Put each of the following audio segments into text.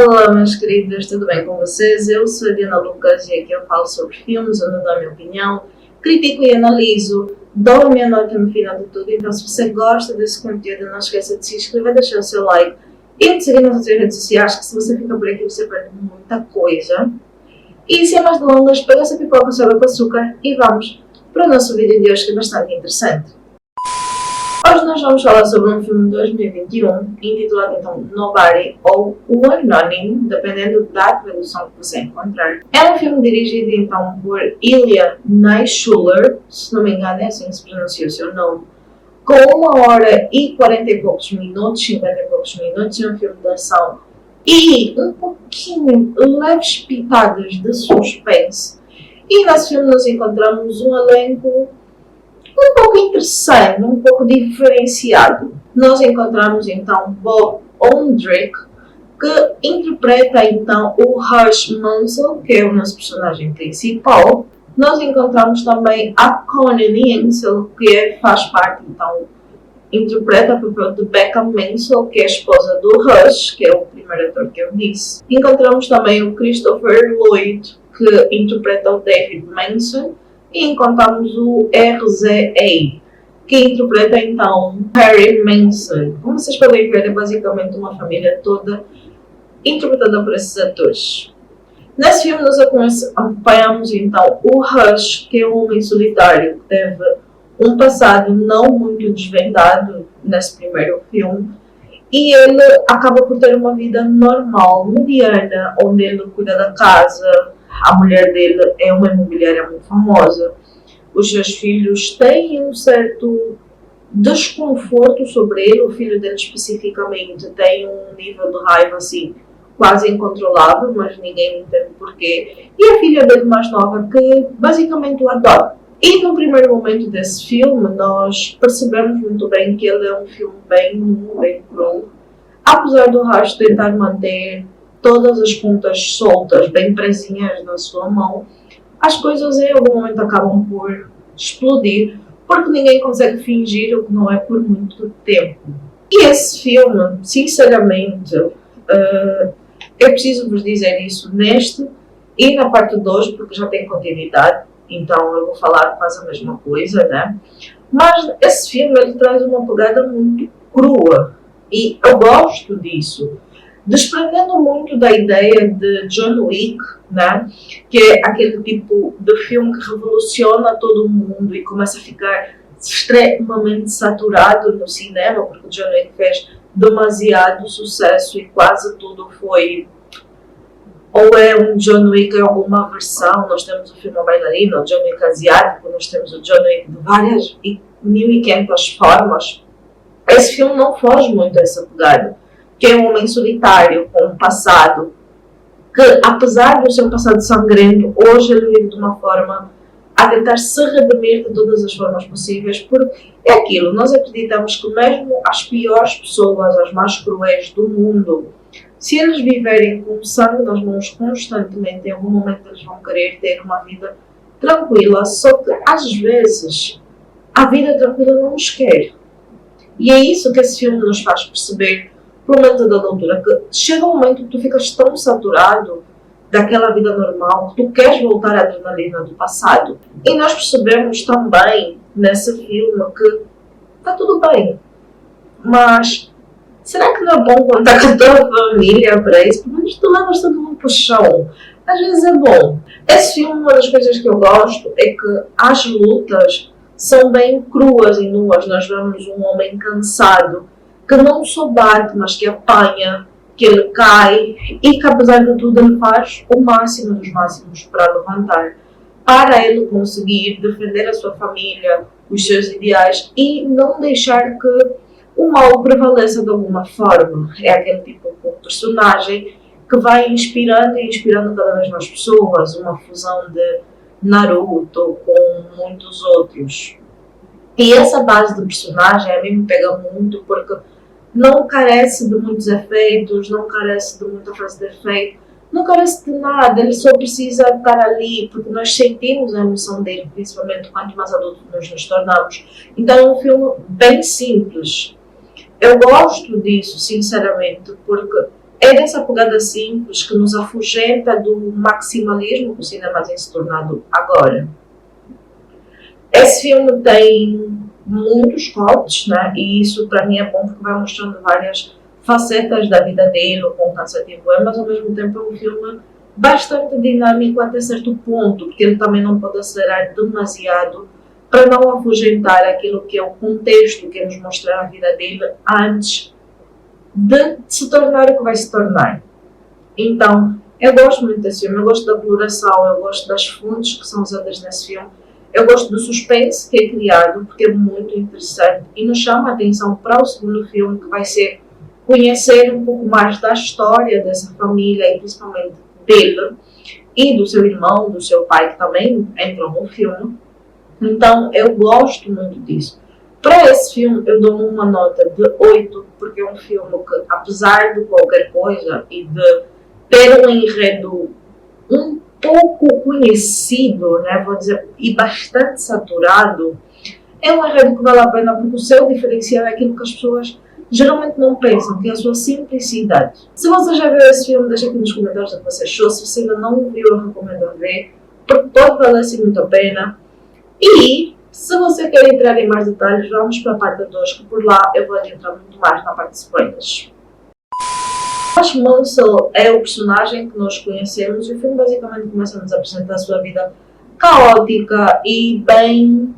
Olá, meus queridos, tudo bem com vocês? Eu sou a Diana Lucas e aqui eu falo sobre filmes, onde eu dou a minha opinião, critico e analiso, dou a minha nota no final de tudo. Então, se você gosta desse conteúdo, não esqueça de se inscrever, deixar o seu like e de seguir nas outras redes sociais, que se você fica por aqui, você perde muita coisa. E sem mais delongas, pega essa pipoca soda com açúcar e vamos para o nosso vídeo de hoje, que é bastante interessante. Hoje nós vamos falar sobre um filme de 2021, intitulado então Nobody ou O Anónimo, dependendo da tradução que você encontrar. É um filme dirigido então por Ilya Naishuller, se não me engano é assim que se pronuncia o seu nome, com 1 hora e 40 e poucos minutos, 50 e poucos minutos, é um filme de ação e um pouquinho leves pitadas de suspense. E nesse filme nós encontramos um elenco um pouco interessante, um pouco diferenciado. Nós encontramos então Bob Ondrick, que interpreta então o Hersh Mansell, que é o nosso personagem principal. Nós encontramos também a Conan Ansel, que faz parte então, interpreta o papel de Becca Mansell, que é a esposa do Hersh, que é o primeiro ator que eu disse. Encontramos também o Christopher Lloyd, que interpreta o David Manson. E encontramos o RZA, que interpreta então Harry Manson. Como vocês podem ver, é basicamente uma família toda interpretada por esses atores. Nesse filme nós acompanhamos então o Hersh, que é um homem solitário, que teve um passado não muito desvendado nesse primeiro filme. E ele acaba por ter uma vida normal, mediana, onde ele cuida da casa. A mulher dele é uma imobiliária muito famosa. Os seus filhos têm um certo desconforto sobre ele. O filho dele especificamente tem um nível de raiva assim quase incontrolável, mas ninguém entende porquê. E a filha dele mais nova que basicamente o adora. E no primeiro momento desse filme nós percebemos muito bem que ele é um filme bem nu, bem cru. Apesar do Hersh tentar manter todas as pontas soltas, bem presinhas na sua mão, as coisas em algum momento acabam por explodir, porque ninguém consegue fingir o que não é por muito tempo. E esse filme, sinceramente, eu preciso vos dizer isso neste e na parte 2, porque já tem continuidade, então eu vou falar quase a mesma coisa, né? Mas esse filme, ele traz uma pegada muito crua, e eu gosto disso. Desprendendo muito da ideia de John Wick, né? Que é aquele tipo de filme que revoluciona todo mundo e começa a ficar extremamente saturado no cinema, porque John Wick fez demasiado sucesso e quase tudo foi ou é um John Wick em alguma versão. Nós temos o filme A Bailarina, o John Wick asiático, nós temos o John Wick de várias e 1500 formas. Esse filme não foge muito a essa pegada, que é um homem solitário, com um passado que, apesar do seu passado sangrento, hoje ele vive de uma forma a tentar se redimir de todas as formas possíveis, porque é aquilo, nós acreditamos que mesmo as piores pessoas, as mais cruéis do mundo, se eles viverem com sangue nas mãos constantemente, em algum momento eles vão querer ter uma vida tranquila, só que às vezes a vida tranquila não nos quer. E é isso que esse filme nos faz perceber, pelo menos da altura, que chega um momento que tu ficas tão saturado daquela vida normal que tu queres voltar à adrenalina do passado. E nós percebemos também nesse filme que está tudo bem, mas será que não é bom contar com a tua família para isso? Pelo menos tu levas todo mundo para o chão. Às vezes é bom. Esse filme, uma das coisas que eu gosto é que as lutas são bem cruas e nuas. Nós vemos um homem cansado que não só bate, mas que apanha, que ele cai e que apesar de tudo ele faz o máximo dos máximos para levantar, para ele conseguir defender a sua família, os seus ideais e não deixar que o mal prevaleça de alguma forma. É aquele tipo de personagem que vai inspirando e inspirando cada vez mais pessoas, uma fusão de Naruto com muitos outros. E essa base de personagem a mim me pega muito porque não carece de muitos efeitos, não carece de muita frase de efeito, não carece de nada, ele só precisa estar ali, porque nós sentimos a emoção dele, principalmente quanto mais adultos nós nos tornamos. Então é um filme bem simples. Eu gosto disso, sinceramente, porque é dessa pegada simples que nos afugenta do maximalismo que o cinema tem se tornado agora. Esse filme tem muitos cortes, né? E isso para mim é bom porque vai mostrando várias facetas da vida dele, o quão cansativo é, mas ao mesmo tempo é um filme bastante dinâmico até certo ponto, porque ele também não pode acelerar demasiado para não afugentar aquilo que é o contexto que nos mostrar a vida dele antes de se tornar o que vai se tornar. Então, eu gosto muito desse filme, eu gosto da coloração, eu gosto das fontes que são usadas nesse filme, eu gosto do suspense que é criado, porque é muito interessante e nos chama a atenção para o segundo filme, que vai ser conhecer um pouco mais da história dessa família e principalmente dele e do seu irmão, do seu pai, que também entram no filme. Então, eu gosto muito disso. Para esse filme, eu dou uma nota de 8, porque é um filme que, apesar de qualquer coisa e de ter um enredo um pouco conhecido, né, vou dizer, e bastante saturado, é um enredo que vale a pena porque o seu diferencial é aquilo que as pessoas geralmente não pensam, que é a sua simplicidade. Se você já viu esse filme, deixa aqui nos comentários o que você achou. Se você ainda não viu, eu recomendo a ver, porque pode valer assim muito a pena. E se você quer entrar em mais detalhes, vamos para a parte 2, que por lá eu vou adentrar muito mais na parte de spoilers. Josh Mansell é o personagem que nós conhecemos e o filme basicamente começa a nos apresentar a sua vida caótica e bem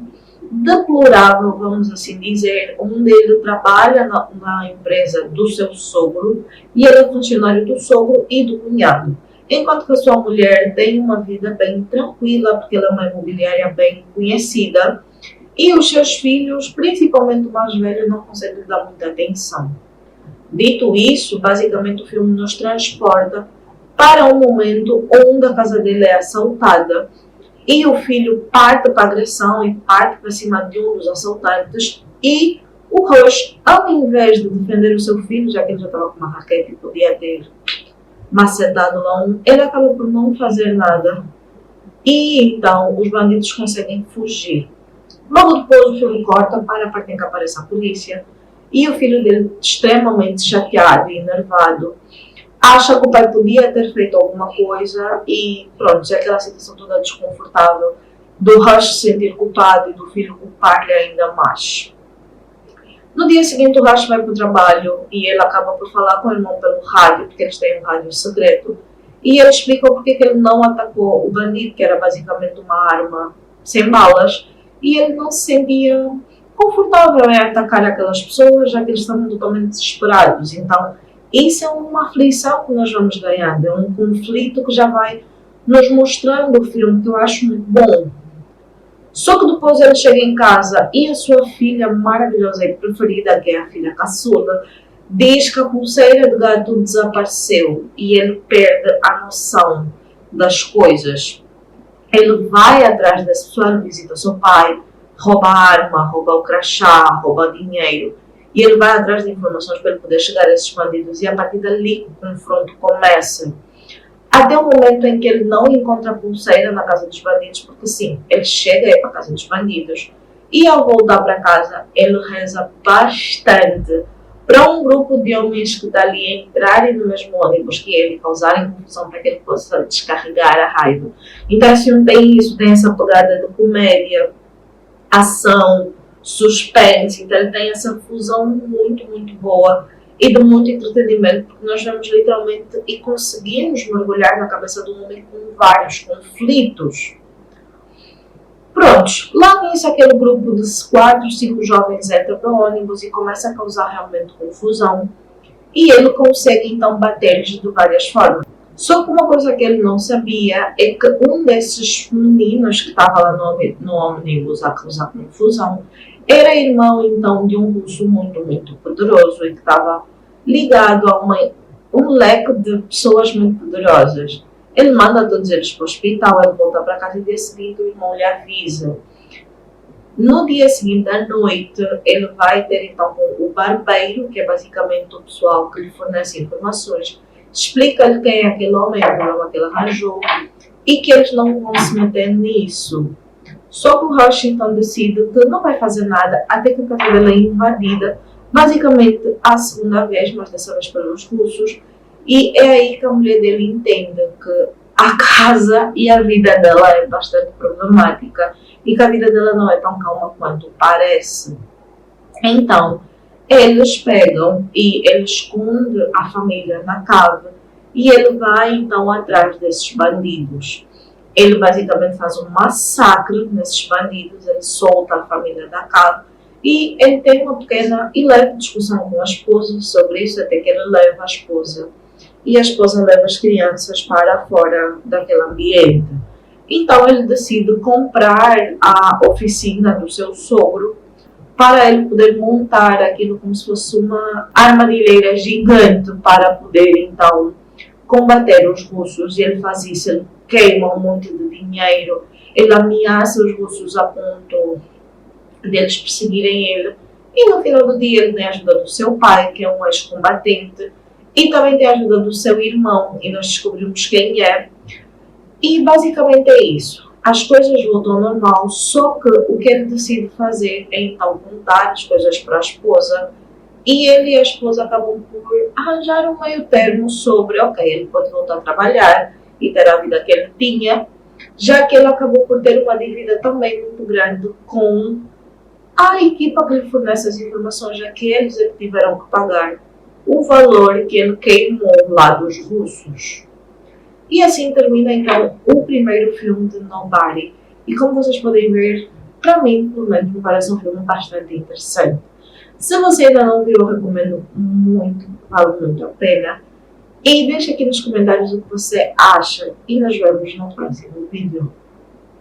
deplorável, vamos assim dizer, onde ele trabalha na empresa do seu sogro e ele é funcionário do sogro e do cunhado. Enquanto que a sua mulher tem uma vida bem tranquila, porque ela é uma imobiliária bem conhecida, e os seus filhos, principalmente o mais velho, não conseguem dar muita atenção. Dito isso, basicamente o filme nos transporta para um momento onde a casa dele é assaltada e o filho parte para a agressão e parte para cima de um dos assaltantes e o Rush, ao invés de defender o seu filho, já que ele já estava com uma raquete e podia ter macetado lá ele acaba por não fazer nada. E então os bandidos conseguem fugir. Logo depois o filme corta para a parte em que aparece a polícia e o filho dele, extremamente chateado e enervado, acha que o pai podia ter feito alguma coisa e pronto, é aquela situação toda desconfortável do Rush se sentir culpado e do filho culpar-lhe ainda mais. No dia seguinte o Rush vai para o trabalho e ele acaba por falar com o irmão pelo rádio, porque eles têm um rádio secreto, e ele explica porque que ele não atacou o bandido, que era basicamente uma arma sem balas, e ele não se sentia confortável em atacar aquelas pessoas, já que eles estavam totalmente desesperados. Então, isso é uma aflição que nós vamos ganhando, é um conflito que já vai nos mostrando o filme, que eu acho muito bom. Só que depois ele chega em casa e a sua filha maravilhosa e preferida, que é a filha caçula, diz que a pulseira de gato desapareceu e ele perde a noção das coisas. Ele vai atrás dessa pessoa, visita o seu pai, rouba a arma, rouba o crachá, rouba dinheiro. E ele vai atrás de informações para ele poder chegar a esses bandidos e a partir dali o confronto começa. Até o momento em que ele não encontra a pulseira na casa dos bandidos, porque sim, ele chega aí para a casa dos bandidos e ao voltar para casa ele reza bastante para um grupo de homens que está ali entrarem no mesmo ônibus que ele, causarem confusão para que ele possa descarregar a raiva. Então esse filme tem isso, tem essa pegada de comédia, ação, suspense, então ele tem essa fusão muito, muito boa e de muito entretenimento, porque nós vemos literalmente e conseguimos mergulhar na cabeça do homem com vários conflitos. Prontos, lá nisso aquele grupo de 4, 5 jovens entra para o ônibus e começa a causar realmente confusão e ele consegue então bater-lhes de várias formas. Só que uma coisa que ele não sabia é que um desses meninos que estava lá no ônibus a causar confusão era irmão então de um russo muito, muito poderoso e que estava ligado a um leque de pessoas muito poderosas. Ele manda todos eles para o hospital, ele volta para casa e no dia seguinte o irmão lhe avisa. No dia seguinte, à noite, ele vai ter então com o barbeiro, que é basicamente o pessoal que lhe fornece informações, explica-lhe quem é aquele homem, o problema que ele arranjou, e que eles não vão se meter nisso. Só que o Rush então decide que não vai fazer nada até que a casa dele é invadida, basicamente a segunda vez, mas dessa vez pelos russos, E é aí que a mulher dele entende que a casa e a vida dela é bastante problemática e que a vida dela não é tão calma quanto parece. Então, eles pegam e ele esconde a família na casa e ele vai então atrás desses bandidos. Ele basicamente faz um massacre nesses bandidos, ele solta a família da casa e ele tem uma pequena e leve discussão com a esposa sobre isso, até que ele leva a esposa e a esposa leva as crianças para fora daquele ambiente. Então ele decide comprar a oficina do seu sogro para ele poder montar aquilo como se fosse uma armadilheira gigante para poder então combater os russos. E ele faz isso, ele queima um monte de dinheiro, ele ameaça os russos a ponto deles perseguirem ele. E no final do dia ele tem a ajuda do seu pai, que é um ex-combatente, e também tem a ajuda do seu irmão, e nós descobrimos quem é. E basicamente é isso. As coisas voltam ao normal, só que o que ele decide fazer é então contar as coisas para a esposa, e ele e a esposa acabam por arranjar um meio termo sobre, ok, ele pode voltar a trabalhar e ter a vida que ele tinha, já que ele acabou por ter uma dívida também muito grande com a equipa que lhe fornece as informações, já que eles tiveram que pagar o valor que ele queimou lá dos russos. E assim termina então o primeiro filme de Nobody. E como vocês podem ver, para mim, pelo menos, me parece um filme bastante interessante. Se você ainda não viu, eu recomendo muito, vale muito a pena. E deixa aqui nos comentários o que você acha. E nos vemos no próximo vídeo.